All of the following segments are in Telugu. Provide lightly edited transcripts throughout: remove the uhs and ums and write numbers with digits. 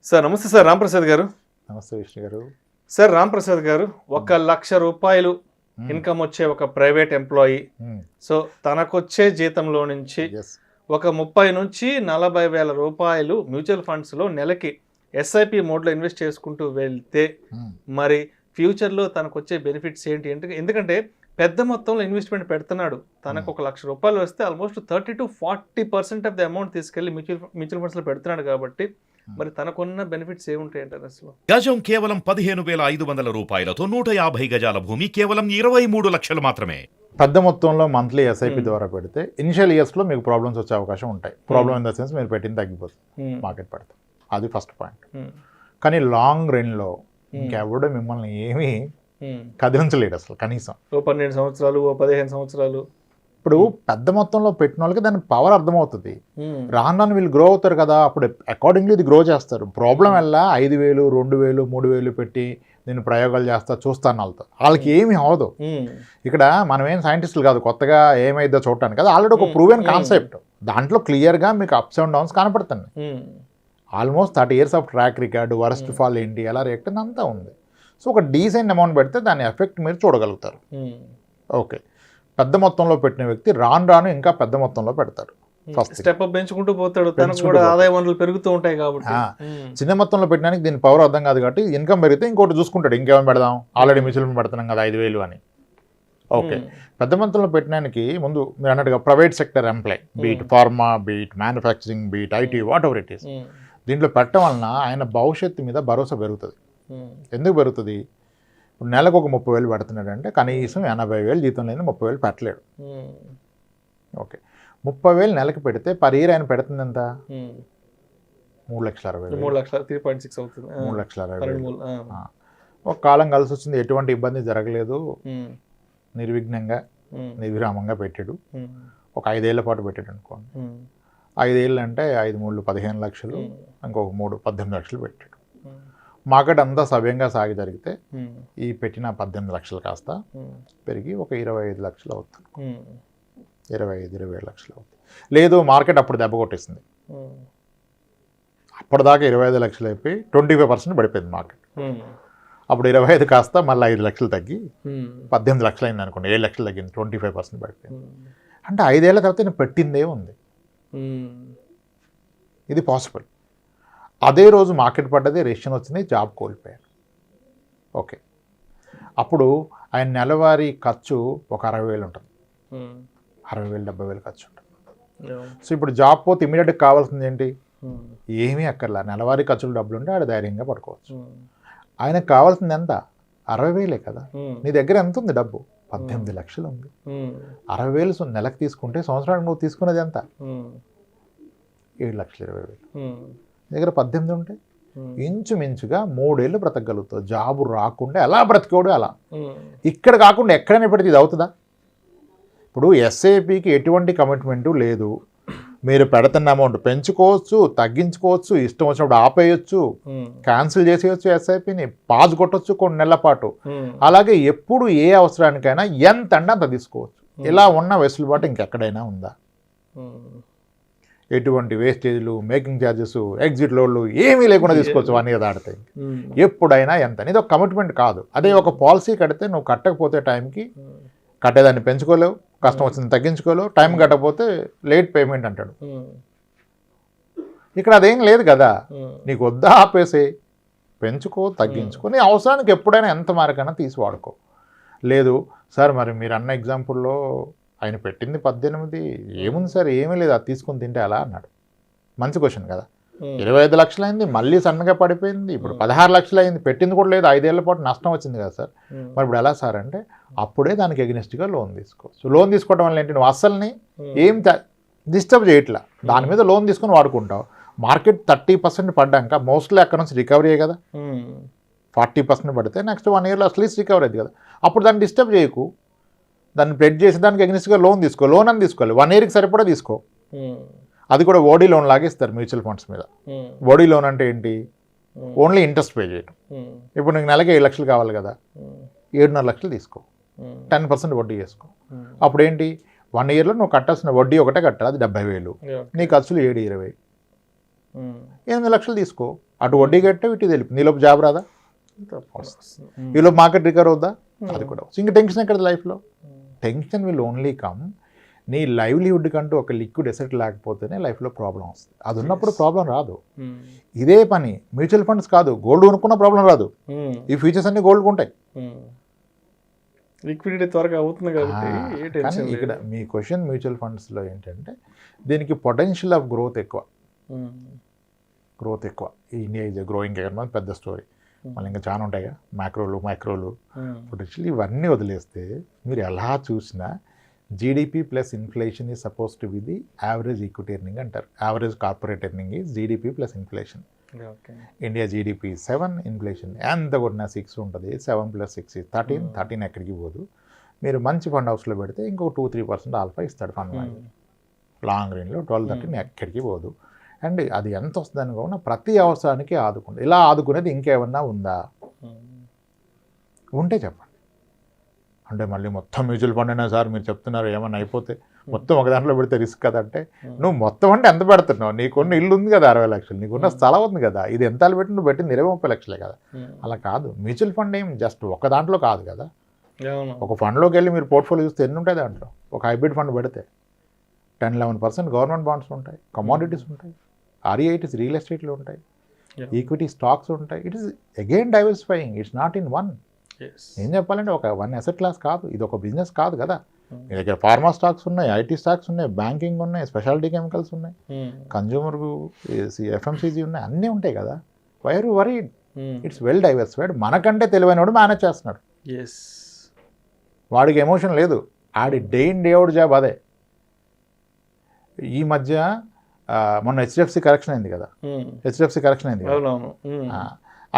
సార్ నమస్తే సార్ రాంప్రసాద్ గారు. నమస్తే విష్ణు గారు. సార్ రాంప్రసాద్ గారు, 1,00,000 రూపాయలు ఇన్కమ్ వచ్చే ఒక ప్రైవేట్ ఎంప్లాయీ, సో తనకొచ్చే జీతంలో నుంచి ఒక 30 నుంచి 40 వేల రూపాయలు మ్యూచువల్ ఫండ్స్లో నెలకి ఎస్ఐపి మోడ్లో ఇన్వెస్ట్ చేసుకుంటూ వెళ్తే మరి ఫ్యూచర్లో తనకు వచ్చే బెనిఫిట్స్ ఏంటి? ఎందుకంటే పెద్ద మొత్తంలో ఇన్వెస్ట్మెంట్ పెడుతున్నాడు. తనకు 1,00,000 రూపాయలు వస్తే almost 30 to 40% of the amount తీసుకెళ్లి మ్యూచువల్ ఫండ్స్లో పెడుతున్నాడు కాబట్టి మరి తనకున్న బెనిఫిట్స్ ఏముంటాయంటారు అసలు? గజం కేవలం 15,500 రూపాయలతో 150 గజాల భూమి కేవలం 23 లక్షలు మాత్రమే. పెద్ద మొత్తంలో మంత్లీ ఎస్ఐపి ద్వారా పెడితే ఇనిషియల్ ఇయర్స్లో మీకు ప్రాబ్లమ్స్ వచ్చే అవకాశం ఉంటాయి. ప్రాబ్లమ్ ఇన్ ద సెన్స్ మీరు పెట్టింది తగ్గిపోతుంది, మార్కెట్ పడుతుంది. అది ఫస్ట్ పాయింట్. కానీ లాంగ్ రన్లో ఇంకెవడో మిమ్మల్ని ఏమీ కదిలించలేడు అసలు. కనీసం 12 సంవత్సరాలు 15 సంవత్సరాలు ఇప్పుడు పెద్ద మొత్తంలో పెట్టిన వాళ్ళకి దాని పవర్ అర్థమవుతుంది. రాను వీళ్ళు గ్రో అవుతారు కదా, అప్పుడు అకార్డింగ్లీ ఇది గ్రో చేస్తారు. ప్రాబ్లం వల్ల 5,000 2,000 3,000 పెట్టి నేను ప్రయోగాలు చేస్తా చూస్తాను వాళ్ళకి ఏమి అవ్వదు. ఇక్కడ మనం ఏం సైంటిస్టులు కాదు కొత్తగా ఏమైందో చూడటానికి కదా, ఆల్రెడీ ఒక ప్రూవెన్ కాన్సెప్ట్. దాంట్లో క్లియర్గా మీకు అప్స్ అండ్ డౌన్స్ కనపడుతుంది. Almost 30 years of track record, worst fall ఏంటి, ఎలా రియాక్ట్ అంతా ఉంది. సో ఒక డీసెంట్ అమౌంట్ పెడితే దాని ఎఫెక్ట్ మీరు చూడగలుగుతారు. ఓకే, పెద్ద మొత్తంలో పెట్టిన వ్యక్తి రాను ఇంకా పెద్ద మొత్తంలో పెడతారు. ఫస్ట్ స్టెప్ అప్ పెంచుకుంటూ పోతాడు, తనకు కూడా ఆదాయ వనరులు పెరుగుతూ ఉంటాయి కాబట్టి. చిన్న మొత్తంలో పెట్టడానికి దీని పవర్ అర్థం కాదు కాబట్టి ఇన్కమ్ పెరిగితే ఇంకోటి చూసుకుంటాడు, ఇంకేమైనా పెడదాం, ఆల్రెడీ మ్యూచువల్ ఫండ్ పెడుతున్నాం కదా 5,000 అని. ఓకే, పెద్ద మొత్తంలో పెట్టడానికి ముందు మీరు అన్నట్టుగా private sector employee, be it pharma, be it manufacturing, be it IT, whatever it is, దీంట్లో పెట్టడం వలన ఆయన భవిష్యత్తు మీద భరోసా పెరుగుతుంది. ఎందుకు పెరుగుతుంది? ఇప్పుడు నెలకు ఒక 30,000 పెడుతున్నాడు అంటే కనీసం 80,000 జీతం లేని 30,000 పెట్టలేడు. ఓకే, 30,000 నెలకు పెడితే పర్ ఇయర్ ఆయన పెడుతుంది ఎంత? 3,60,000. 3,3.6 అవుతుంది. 3,60,000. ఒక కాలం కలిసి వచ్చింది, ఎటువంటి ఇబ్బంది జరగలేదు, నిర్విఘ్నంగా నిర్విరామంగా పెట్టాడు. ఒక 5 ఏళ్ల పాటు పెట్టాడు అనుకోండి. 5 ఏళ్ళు అంటే 5 3 15 లక్షలు, ఇంకొక 3 18 లక్షలు పెట్టాడు. మార్కెట్ అంతా సవ్యంగా సాగి జరిగితే ఈ పెట్టిన 18 లక్షలు కాస్త పెరిగి ఒక 25 లక్షలు అవుతుంది. 25-27 లక్షలు అవుతుంది. లేదు మార్కెట్ అప్పుడు దెబ్బ కొట్టేసింది, అప్పటిదాకా 25 లక్షలు అయిపోయి 25% పడిపోయింది మార్కెట్. అప్పుడు 25 కాస్త మళ్ళీ 5 లక్షలు తగ్గి 18 లక్షలు అయింది అనుకోండి, 7 లక్షలు తగ్గింది, 25% పడిపోయింది. అంటే 5 ఏళ్ల తర్వాత నేను పెట్టిందే ఉంది. ఇది పాసిబుల్. అదే రోజు మార్కెట్ పడ్డది, రేషన్ వచ్చింది, జాబ్ కోల్పోయారు. ఓకే, అప్పుడు ఆయన నెలవారీ ఖర్చు ఒక 60,000 ఉంటుంది, 60,000 70,000 ఖర్చు ఉంటుంది. సో ఇప్పుడు జాబ్ పోతే ఇమీడియట్గా కావాల్సింది ఏంటి? ఏమీ అక్కర్లా, నెలవారీ ఖర్చులు డబ్బులు ఉంటే ఆడ ధైర్యంగా పడుకోవచ్చు. ఆయనకు కావాల్సింది ఎంత? 60,000 కదా. నీ దగ్గర ఎంత ఉంది డబ్బు? 18 లక్షలు ఉంది. 60,000 నెలకు తీసుకుంటే సంవత్సరానికి నువ్వు తీసుకున్నది ఎంత? 7,20,000. దగ్గర 18 ఉంటే ఇంచుమించుగా 3 ఏళ్ళు బ్రతకగలుగుతావు. జాబు రాకుండా ఎలా బ్రతికోడు అలా. ఇక్కడ కాకుండా ఎక్కడైనా పెడితే ఇది అవుతుందా? ఇప్పుడు ఎస్ఐపికి ఎటువంటి కమిట్మెంటు లేదు. మీరు పెడుతున్న అమౌంట్ పెంచుకోవచ్చు, తగ్గించుకోవచ్చు, ఇష్టం వచ్చినప్పుడు ఆపేయచ్చు, క్యాన్సిల్ చేసేయచ్చు, ఎస్ఐపిని పాజ్ కొట్టచ్చు కొన్ని నెలల పాటు. అలాగే ఎప్పుడు ఏ అవసరానికైనా ఎంత అంటే అంత తీసుకోవచ్చు. ఇలా ఉన్న వెసులుబాటు ఇంకెక్కడైనా ఉందా? ఎటువంటి వేస్టేజ్లు, మేకింగ్ ఛార్జెస్, ఎగ్జిట్ లోడ్లు ఏమీ లేకుండా తీసుకోవచ్చు 1 year దాటితే. ఎప్పుడైనా ఎంత, ఇది ఒక కమిట్మెంట్ కాదు. అదే ఒక పాలసీ కడితే నువ్వు కట్టకపోతే టైంకి కట్టేదాన్ని పెంచుకోలేవు, కష్టం వచ్చింది తగ్గించుకోలేవు, టైం కట్టకపోతే లేట్ పేమెంట్ అంటాడు. ఇక్కడ అదేం లేదు కదా, నీకు వద్దా ఆపేసే, పెంచుకో, తగ్గించుకో, నీ అవసరానికి ఎప్పుడైనా ఎంత మారకైనా తీసి వాడుకో. లేదు సార్, మరి మీరు అన్న ఎగ్జాంపుల్లో ఆయన పెట్టింది 18, ఏముంది సార్, ఏమీ లేదు, అది తీసుకుని తింటే ఎలా అన్నాడు. మంచి క్వశ్చన్ కదా. 25 లక్షలు అయింది, మళ్ళీ సన్నగా పడిపోయింది, ఇప్పుడు 16 లక్షలు అయింది, పెట్టింది కూడా లేదు, 5 ఏళ్ల పాటు నష్టం వచ్చింది కదా సార్. మరి ఇప్పుడు ఎలా సార్ అంటే, అప్పుడే దానికి ఎగ్నెస్ట్గా లోన్ తీసుకోవచ్చు. లోన్ తీసుకోవడం వల్ల ఏంటి, నువ్వు అస్సల్ని ఏం డిస్టర్బ్ చేయట్లా, దాని మీద లోన్ తీసుకొని వాడుకుంటావు. మార్కెట్ 30% పడ్డాక మోస్ట్లీ అక్కడ నుంచి రికవరీ కదా. 40% పడితే నెక్స్ట్ 1 yearలో అట్లీస్ట్ రికవరీ అయింది కదా. అప్పుడు దాన్ని డిస్టర్బ్ చేయకు, దాన్ని ప్లెడ్జ్ చేసి దానికి ఎగ్నెస్ట్గా లోన్ తీసుకో. లోన్ అని తీసుకోవాలి, 1 yearకి సరిపడా తీసుకో. అది కూడా ఓడీ లోన్ లాగే ఇస్తారు మ్యూచువల్ ఫండ్స్ మీద. ఓడీ లోన్ అంటే ఏంటి? ఓన్లీ ఇంట్రెస్ట్ పే చేయడం. ఇప్పుడు నీకు నెలకి 7 లక్షలు కావాలి కదా, 7.5 లక్షలు తీసుకో, 10% వడ్డీ చేసుకో. అప్పుడు ఏంటి, 1 yearలో నువ్వు కట్టాల్సిన వడ్డీ ఒకటే కట్టాలి, అది 70,000. నీ ఖర్చులు 7-20, 8 లక్షలు తీసుకో, అటు వడ్డీ కట్టావు ఇటు తెలిపి నీలోపు జాబ్ రాదా, ఈలోపు మార్కెట్ రికవర్ అవుద్దా, అది కూడా ఇంకా టెన్షన్ ఎక్కడ లైఫ్లో. టెన్షన్ విల్ ఓన్లీ కమ్ నీ లైవ్లీహుడ్ కంటూ ఒక లిక్విడ్ ఎసెట్ లేకపోతేనే లైఫ్లో ప్రాబ్లం వస్తుంది. అది ఉన్నప్పుడు ప్రాబ్లం రాదు. ఇదే పని మ్యూచువల్ ఫండ్స్ కాదు, గోల్డ్ కొనుక్కున్న ప్రాబ్లం రాదు. ఈ ఫ్యూచర్స్ అన్ని గోల్డ్ ఉంటాయి, లిక్విడిటీ త్వరగా అవుతుంది కాబట్టి. కానీ ఇక్కడ మీ క్వశ్చన్ మ్యూచువల్ ఫండ్స్లో ఏంటంటే దీనికి పొటెన్షియల్ ఆఫ్ గ్రోత్ ఎక్కువ. ఇండియా ఈజ్ గ్రోయింగ్ ఎకానమీ, పెద్ద స్టోరీ. మళ్ళీ ఇంకా చాలా ఉంటాయిగా మైక్రోలు పొటెన్షియల్. ఇవన్నీ వదిలేస్తే మీరు ఎలా చూసినా GDP plus inflation is suppose to be the average equity earning అంటారు. Average corporate earning is GDP plus inflation. India GDP 7, inflation ఎంత కొట్టినా 6 ఉంటుంది. 7 + 6 = 13 ఎక్కడికి పోదు. మీరు మంచి ఫండ్ హౌస్లో పెడితే ఇంకో 2-3% ఆల్ఫా ఇస్తాడు ఫండ్ మేనేజర్. లాంగ్ రేంజ్లో 12-13 ఎక్కడికి పోదు. అండ్ అది ఎంత వస్తుందని కాకుండా ప్రతి అవసరానికి ఆదుకుంటుంది. ఇలా ఆదుకునేది ఇంకేమన్నా ఉందా ఉంటే చెప్పండి. అంటే మళ్ళీ మొత్తం మ్యూచువల్ ఫండ్ అయినా సార్ మీరు చెప్తున్నారు ఏమన్నా అయిపోతే మొత్తం ఒక దాంట్లో పెడితే రిస్క్ కదంటే, నువ్వు మొత్తం అంటే ఎంత పెడుతున్నావు? నీకున్న ఇల్లు ఉంది కదా 60 లక్షలు, నీకున్న స్థలం ఉంది కదా, ఇది ఎంత పెట్టి నువ్వు పెట్టింది 20-30 లక్షలే కదా. అలా కాదు, మ్యూచువల్ ఫండ్ ఏం జస్ట్ ఒక దాంట్లో కాదు కదా. ఒక ఫండ్లోకి వెళ్ళి మీరు పోర్ట్ఫోలియో చూస్తే ఎన్ని ఉంటాయి దాంట్లో. ఒక హైబ్రిడ్ ఫండ్ పెడితే 10-11% గవర్నమెంట్ బాండ్స్ ఉంటాయి, కమోడిటీస్ ఉంటాయి, REITs రియల్ ఎస్టేట్లు ఉంటాయి, ఈక్విటీ స్టాక్స్ ఉంటాయి. It is again diversifying, it's not in one. ఏం చెప్పాలంటే ఒక వన్ అసెట్ క్లాస్ కాదు, ఇది ఒక బిజినెస్ కాదు కదా. మీ దగ్గర ఫార్మా స్టాక్స్ ఉన్నాయి, IT స్టాక్స్ ఉన్నాయి, బ్యాంకింగ్ ఉన్నాయి, స్పెషాలిటీ కెమికల్స్ ఉన్నాయి, కన్జ్యూమర్ FMCG ఉన్నాయి, అన్నీ ఉంటాయి కదా. Why are you worried? It's well diversified. మనకంటే తెలివైన వాడు మేనేజ్ చేస్తున్నాడు. వాడికి ఎమోషన్ లేదు, ఆడి day in day out job అదే. ఈ మధ్య మొన్న HDFC కరెక్షన్ అయింది కదా,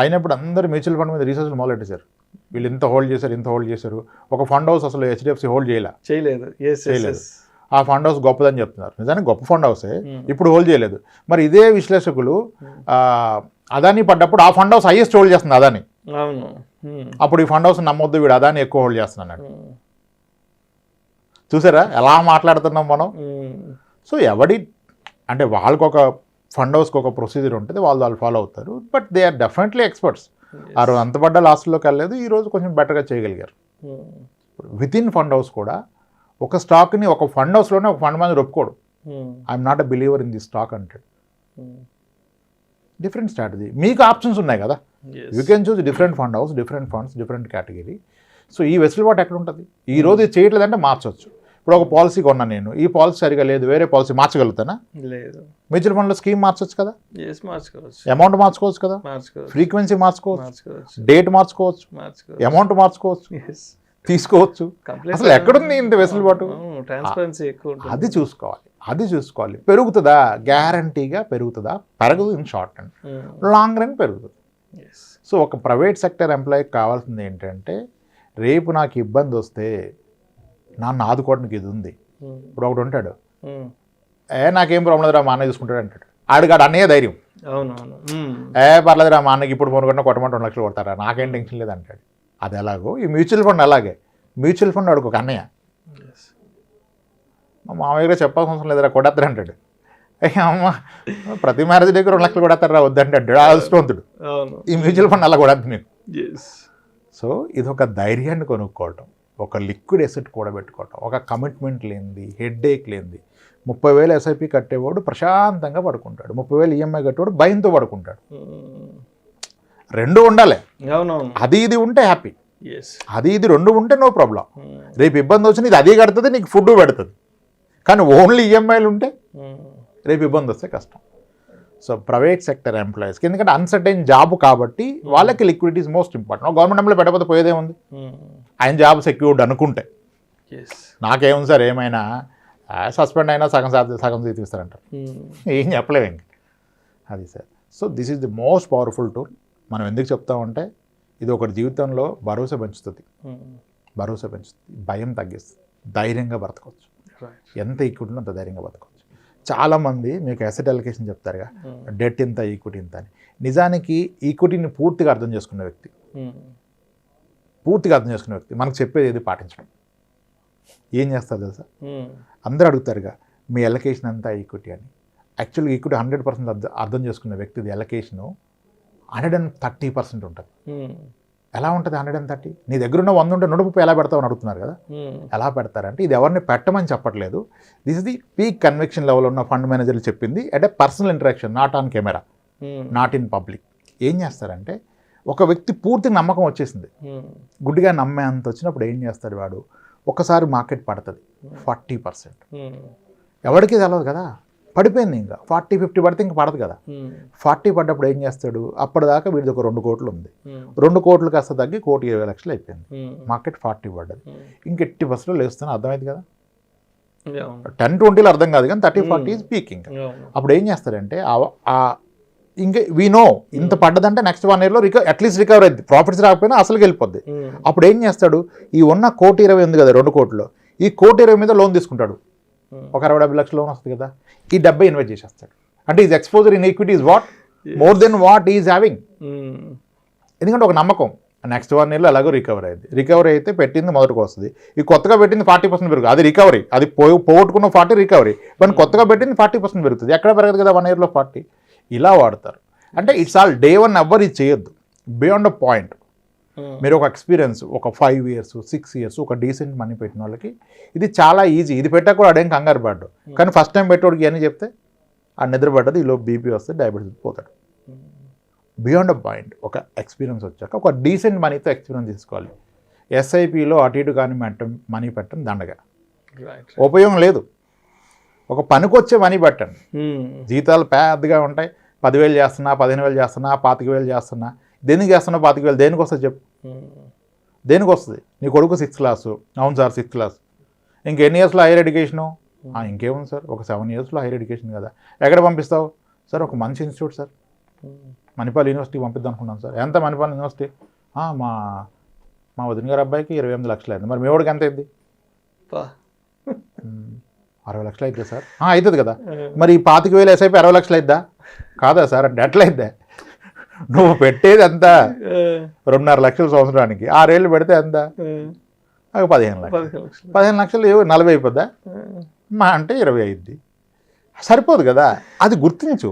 అయినప్పుడు అందరూ మ్యూచువల్ ఫండ్ మీద రీసెర్చ్ మొదలెట్టేశారు. వీళ్ళు ఇంత హోల్డ్ చేశారు. ఒక ఫండ్ హౌస్ అసలు HDFC హోల్డ్ చేయలేదు. ఆ ఫండ్ హౌస్ గొప్పదని చెప్తున్నారు. నిజానికి గొప్ప ఫండ్ హౌసే, ఇప్పుడు హోల్డ్ చేయలేదు. మరి ఇదే విశ్లేషకులు అదానీ పడ్డప్పుడు ఆ ఫండ్ హౌస్ హైయెస్ట్ హోల్డ్ చేస్తుంది అదానీ. అప్పుడు ఈ ఫండ్ హౌస్ నమ్మొద్దు, వీడు అదానీ ఎక్కువ హోల్డ్ చేస్తున్నాడు. చూసారా ఎలా మాట్లాడుతున్నాం మనం. సో అంటే వాళ్ళకు ఒక ఫండ్ హౌస్కి ఒక ప్రొసీజర్ ఉంటుంది, వాళ్ళు ఫాలో అవుతారు. But they are definitely experts. ఆ రోజు అంత పడ్డ లాస్ట్లోకి వెళ్ళలేదు, ఈరోజు కొంచెం బెటర్గా చేయగలిగారు. విత్ ఇన్ ఫండ్ హౌస్ కూడా ఒక స్టాక్ని ఒక ఫండ్ హౌస్లోనే ఒక ఫండ్ మేనేజర్ ఒప్పుకోడు. I'm not a believer in the stock అంటాడు. Different strategy. మీకు ఆప్షన్స్ ఉన్నాయి కదా, you can choose different fund house, different funds, different category. So ఈ వెసులుబాటు ఎక్కడ ఉంటుంది? ఈ రోజు ఇది చేయట్లేదంటే మార్చవచ్చు. ఇప్పుడు ఒక పాలసీ కొన్నా నేను, ఈ పాలసీ సరిగా లేదు, వేరే పాలసీ మార్చగలుగుతానా? లేదు. మ్యూచువల్ ఫండ్లో స్కీమ్ మార్చవచ్చు కదా, అమౌంట్ మార్చుకోవచ్చు కదా, ఫ్రీక్వెన్సీ మార్చుకోవచ్చు, డేట్ మార్చుకోవచ్చు, అమౌంట్ మార్చుకోవచ్చు, తీసుకోవచ్చు. అసలు ఎక్కడుంది ఇంత వెసులుబాటు? అది చూసుకోవాలి. పెరుగుతుందా? గ్యారంటీగా పెరుగుతుందా? పెరగదు. In short and long run పెరుగుతుంది. సో ఒక ప్రైవేట్ సెక్టర్ ఎంప్లాయీకి కావాల్సింది ఏంటంటే, రేపు నాకు ఇబ్బంది వస్తే నాన్న ఆదుకోవడానికి ఇది ఉంది. ఇప్పుడు ఒకటి ఉంటాడు, నాకేం ప్రాబ్లం లేదురా మా అన్న చూసుకుంటాడు అంటాడు. ఆడిగాడు అన్నయ్య ధైర్యం, పర్లేదురా మా అన్నకి ఇప్పుడు ఫోన్ కొట్టినా కొట్టమంటే 2 లక్షలు కొడతారా, నాకేం టెన్షన్ లేదు అంటాడు. అది ఎలాగో ఈ మ్యూచువల్ ఫండ్ అలాగే. మ్యూచువల్ ఫండ్ వాడికి ఒక అన్నయ్య, మా మామయ్య చెప్పాల్సిన అవసరం లేదురా కొడతారు అంటాడు. అమ్మ ప్రతి మ్యారేజ్ దగ్గర 2 లక్షలు కొడతారా వద్దంటే అంటాడు అదృష్టవంతుడు. ఈ మ్యూచువల్ ఫండ్ అలా కొడద్దు మీకు. సో ఇది ఒక ధైర్యాన్ని కొనుక్కోవటం, ఒక లిక్విడ్ ఎసెట్ కూడబెట్టుకోవటం, ఒక కమిట్మెంట్ లేనిది, హెడ్ఏక్ లేనిది. 30,000 SIP కట్టేవాడు ప్రశాంతంగా పడుకుంటాడు, 30,000 EMI కట్టేవాడు భయంతో పడుకుంటాడు. రెండు ఉండాలి. అది ఇది ఉంటే హ్యాపీ, అది ఇది రెండు ఉంటే నో ప్రాబ్లం. రేపు ఇబ్బంది వచ్చిన ఇది అదే కడుతుంది, నీకు ఫుడ్ పెడుతుంది. కానీ ఓన్లీ EMIలు ఉంటే రేపు ఇబ్బంది వస్తే కష్టం. సో ప్రైవేట్ సెక్టర్ ఎంప్లాయీస్కి ఎందుకంటే అన్సర్టైన్ జాబ్ కాబట్టి వాళ్ళకి liquidity is most important. Government employee పెట్టకపోతే పోయేదేముంది, ఆయన జాబ్ సెక్యూర్డ్ అనుకుంటే. నాకేముంది సార్ ఏమైనా సస్పెండ్ అయినా సగం తీస్తారంటారు, ఏం చెప్పలేము ఇంక. అది sir. So this is the most powerful tool. మనం ఎందుకు చెప్తామంటే ఇది ఒకటి జీవితంలో భరోసా పెంచుతుంది, భయం తగ్గిస్తుంది, ధైర్యంగా బ్రతకవచ్చు. ఎంత ఈక్విటీ అంత ధైర్యంగా బ్రతకవచ్చు. చాలామంది మీకు అసెట్ అలొకేషన్ చెప్తారుగా, డెట్ ఇంత ఈక్విటీ ఇంత అని. నిజానికి ఈక్విటీని పూర్తిగా అర్థం చేసుకున్న వ్యక్తి మనకు చెప్పేది ఏది పాటించడం. ఏం చేస్తారు తెలుసా, అందరూ అడుగుతారుగా మీ అలొకేషన్ అంతా ఈక్విటీ అని. యాక్చువల్గా ఈక్విటీ 100% అర్థం చేసుకున్న వ్యక్తిది అలొకేషను 130% ఉంటుంది. ఎలా ఉంటుంది 130? నీ దగ్గర ఉన్న 100 ఉంటే 130 ఎలా పెడతావు అని అడుగుతున్నారు కదా. ఎలా పెడతారంటే ఇది ఎవరిని పెట్టమని చెప్పట్లేదు. This is the peak conviction level ఉన్న ఫండ్ మేనేజర్లు చెప్పింది. అంటే personal interaction, not on camera, not in public. ఏం చేస్తారంటే ఒక వ్యక్తి పూర్తి నమ్మకం వచ్చేసింది, గుడ్డిగా నమ్మే అంత వచ్చినప్పుడు ఏం చేస్తాడు వాడు, ఒకసారి మార్కెట్ పడుతుంది 40%. ఎవరికి తెలవదు కదా, పడిపోయింది. ఇంకా 40-50 పడితే ఇంకా పడదు కదా. 40 పడ్డప్పుడు ఏం చేస్తాడు, అప్పటిదాకా వీడిది ఒక 2 కోట్లు ఉంది, 2 కోట్లు కాస్త తగ్గి 1,20,00,000 అయిపోయింది. మార్కెట్ 40 పడ్డది, ఇంక 80% లేస్తున్నా. అర్థమైంది కదా. 10-20 అర్థం కాదు కానీ 30-40 ఈజ్ పీకింగ్. అప్పుడు ఏం చేస్తారంటే ఇంకా వీ నో ఇంత పడ్డదంటే నెక్స్ట్ 1 yearలో అట్లీస్ట్ రికవర్ అయింది, ప్రాఫిట్స్ రాకపోయినా అసలుకి వెళ్ళిపోద్ది. అప్పుడు ఏం చేస్తాడు, ఈ ఉన్న 1,20,00,000 ఉంది కదా 2 కోట్లు, ఈ 1,20,00,000 మీద లోన్ తీసుకుంటాడు. ఒక 60-70 లక్షల లోన్ వస్తుంది కదా, ఈ 70 ఇన్వెస్ట్ చేసేస్తాడు. అంటే is exposure in equity is what more than what is having. ఎందుకంటే ఒక నమ్మకం, నెక్స్ట్ 1 yearలో ఎలాగో రికవర్ అయింది. రికవరీ అయితే పెట్టింది మొదటికి వస్తుంది, ఈ కొత్తగా పెట్టింది 40% పెరుగుతుంది. అది రికవరీ, అది పోగొట్టుకున్న 40 రికవరీ, కానీ కొత్తగా పెట్టింది 40% పెరుగుతుంది. ఎక్కడ పెరగదు కదా 1 yearలో 40. ఇలా వాడతారు. అంటే ఇట్స్ ఆల్ డే 1 ఎవ్వరు ఇది చేయొద్దు. బియాండ్ అ పాయింట్ మీరు ఒక ఎక్స్పీరియన్స్ ఒక 5 years 6 years ఒక డీసెంట్ మనీ పెట్టిన వాళ్ళకి ఇది చాలా ఈజీ. ఇది పెట్టాక కూడా అడేం కంగారు పడ్డు. కానీ ఫస్ట్ టైం పెట్టేవాడికి అని చెప్తే ఆ నిద్రపడ్డది, ఈలో బీపీ వస్తే డయాబెటీస్ పోతాడు. బియాండ్ అ పాయింట్ ఒక ఎక్స్పీరియన్స్ వచ్చాక ఒక డీసెంట్ మనీతో ఎక్స్పీరియన్స్ తీసుకోవాలి. ఎస్ఐపిలో అటు ఇటు కానీ మనీ పెట్టడం దండగా ఉపయోగం లేదు. ఒక పనికొచ్చే మనీ పెట్టండి. జీతాలు పెద్దగా ఉంటాయి, 10,000 చేస్తున్నా, 15,000 చేస్తున్నా, 25,000 చేస్తున్నా. దేనికి చేస్తున్నా 25,000? దేనికి వస్తుంది చెప్పు, దేనికి వస్తుంది? నీ కొడుకు 6th class, అవును సార్ 6th class. ఇంకెన్ని ఇయర్స్లో హైయర్ ఎడ్యుకేషను? ఇంకేముంది సార్, ఒక 7 yearsలో హైయర్ ఎడ్యుకేషన్ కదా. ఎక్కడ పంపిస్తావు సార్? ఒక మంచి ఇన్స్టిట్యూట్ సార్, మణిపాల్ యూనివర్సిటీ పంపిద్దాం అనుకున్నాను సార్. ఎంత మణిపాల్ యూనివర్సిటీ? మా వదిన గారి అబ్బాయికి 28 లక్షలు అయింది. మరి మీ వాడికి ఎంత అయింది? 60 లక్షలు అయితే సార్. అవుతుంది కదా. మరి 25,000 ఎస్ఐపి 60 లక్షలు అయిద్దా? కాదా సార్ అంటే ఎట్లా అయిద్దా? నువ్వు పెట్టేది ఎంత? 2.5 లక్షలు సంవత్సరానికి, 6 ఏళ్ళు పెడితే ఎంత? 15 లక్షలు. 15 లక్షలు 40 అయిపోద్దా? మా అంటే 20 అయింది. సరిపోదు కదా. అది గుర్తించు,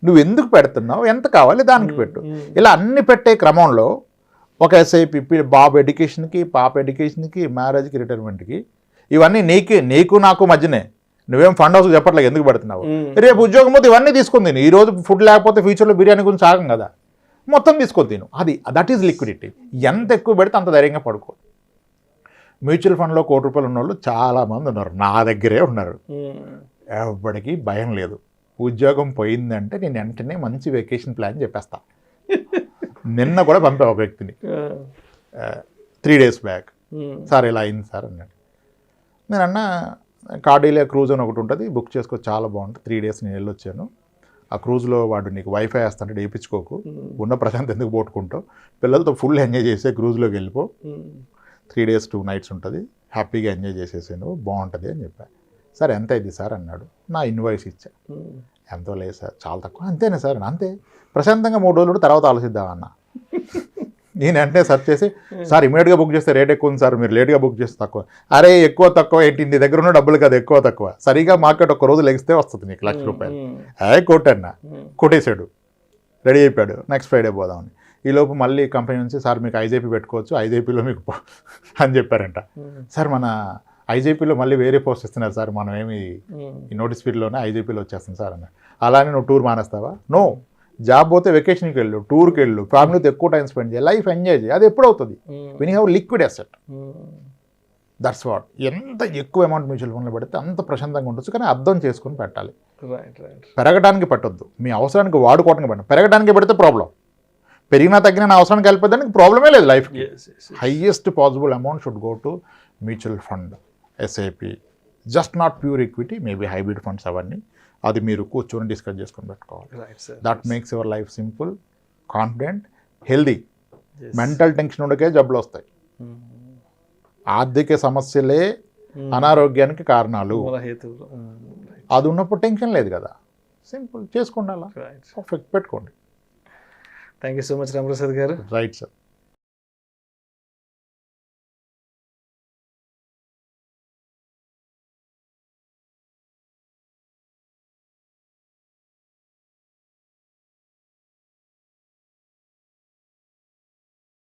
నువ్వు ఎందుకు పెడుతున్నావు, ఎంత కావాలి దానికి పెట్టు. ఇలా అన్ని పెట్టే క్రమంలో ఒక ఎస్ఐపి బాబు ఎడ్యుకేషన్కి, పాప ఎడ్యుకేషన్కి, మ్యారేజ్కి, రిటైర్మెంట్కి, ఇవన్నీ నీకు నాకు మధ్యనే. నువ్వేం ఫండ్ హౌస్కి చెప్పట్లేదు ఎందుకు పెడుతున్నావు. రేపు ఉద్యోగం పోతే ఇవన్నీ తీసుకొని తిను. ఈరోజు ఫుడ్ లేకపోతే ఫ్యూచర్లో బిర్యానీ గురించి ఆగం కదా, మొత్తం తీసుకొని తిను. That is liquidity. ఎంత ఎక్కువ పెడితే అంత ధైర్యంగా పడుకో. మ్యూచువల్ ఫండ్లో ₹1,00,00,000 ఉన్న వాళ్ళు చాలామంది ఉన్నారు, నా దగ్గరే ఉన్నారు. ఎవరికి భయం లేదు. ఉద్యోగం పోయిందంటే నేను వెంటనే మంచి వెకేషన్ ప్లాన్ చెప్పేస్తా. నిన్న కూడా పంపా ఒక వ్యక్తిని 3 days బ్యాక్, సార్ ఇలా అయింది సార్ అన్నాడు. నేను అన్నా కార్డిలియా క్రూజ్ అని ఒకటి ఉంటుంది, బుక్ చేసుకో, చాలా బాగుంటుంది. 3 days నేను వెళ్ళొచ్చాను. ఆ క్రూజ్లో వాడు నీకు వైఫై వేస్తాంటే వేయించుకోకు, ఉన్న ప్రశాంత్ ఎందుకు పోట్టుకుంటావు, పిల్లలతో ఫుల్ ఎంజాయ్ చేసే క్రూజ్లోకి వెళ్ళిపో, 3 days 2 nights ఉంటుంది, హ్యాపీగా ఎంజాయ్ చేసేసాను, బాగుంటుంది అని చెప్పాను. సార్ ఎంత అయింది సార్ అన్నాడు. నా ఇన్వాయిస్ ఇచ్చా. ఎంతో లేదు సార్, చాలా తక్కువ. అంతేనా సార్? అంతే, ప్రశాంతంగా 3 రోజులు తర్వాత ఆలోచిద్దామన్నా. నేను వెంటనే సెర్చ్ చేసి, సార్ ఇమీడియట్గా బుక్ చేస్తే రేట్ ఎక్కువ ఉంది సార్, మీరు లేట్గా బుక్ చేస్తే తక్కువ. అరే ఎక్కువ తక్కువ ఏంటి, నీ దగ్గర ఉన్న డబ్బులు కదా ఎక్కువ తక్కువ. సరిగా మార్కెట్ ఒక రోజు లెగిస్తే వస్తుంది నీకు ₹1,00,000. కొట్టన్నా, కొట్టేశాడు, రెడీ అయిపోయాడు. నెక్స్ట్ ఫ్రైడే పోదామని. ఈలోపు మళ్ళీ కంపెనీ నుంచి, సార్ మీకు ఐజేపీ పెట్టుకోవచ్చు, ఐజేపీలో మీకు అని చెప్పారంట. సార్ మన ఐజేపీలో మళ్ళీ వేరే పోస్ట్ ఇస్తున్నారు సార్, మనం ఏమి ఈ నోటీస్ పీరియడ్లోనే ఐజేపీలో వచ్చేస్తుంది సార్ అన్న. అలానే నువ్వు టూర్ మానేస్తావా? నో. జాబ్ పోతే వెకేషన్కి వెళ్ళు, టూర్కి వెళ్ళు, ఫ్యామిలీతో ఎక్కువ టైం స్పెండ్ చేయి, లైఫ్ ఎంజాయ్ చేయి. అది ఎప్పుడు అవుతుంది? When you have liquid asset. That's what. ఎంత ఎక్కువ అమౌంట్ మ్యూచువల్ ఫండ్లో పెడితే అంత ప్రశాంతంగా ఉండొచ్చు, కానీ అర్థం చేసుకుని పెట్టాలి. పెరగడానికి పెట్టొద్దు, మీ అవసరానికి వాడుకోవడానికి పెట్టండి. పెరగడానికి పెడితే ప్రాబ్లం, పెరిగినా తగ్గినా నా అవసరానికి వెళ్ళిపోతానికి ప్రాబ్లమే లేదు లైఫ్కి. Highest possible amount should go to mutual fund, SIP, just not pure equity, maybe hybrid funds అవన్నీ. అది మీరు కూర్చొని డిస్కస్ చేసుకొని పెట్టుకోవాలి. That makes your life simple, confident, healthy. Mental tension ఉండకే జబ్బులు వస్తాయి. ఆర్థిక సమస్యలే అనారోగ్యానికి కారణాలు. అది ఉన్నప్పుడు టెన్షన్ లేదు కదా, సింపుల్ చేసుకోండి, అలా పర్ఫెక్ట్ పెట్టుకోండి. Thank you so much Ramaprasad గారు. Right sir.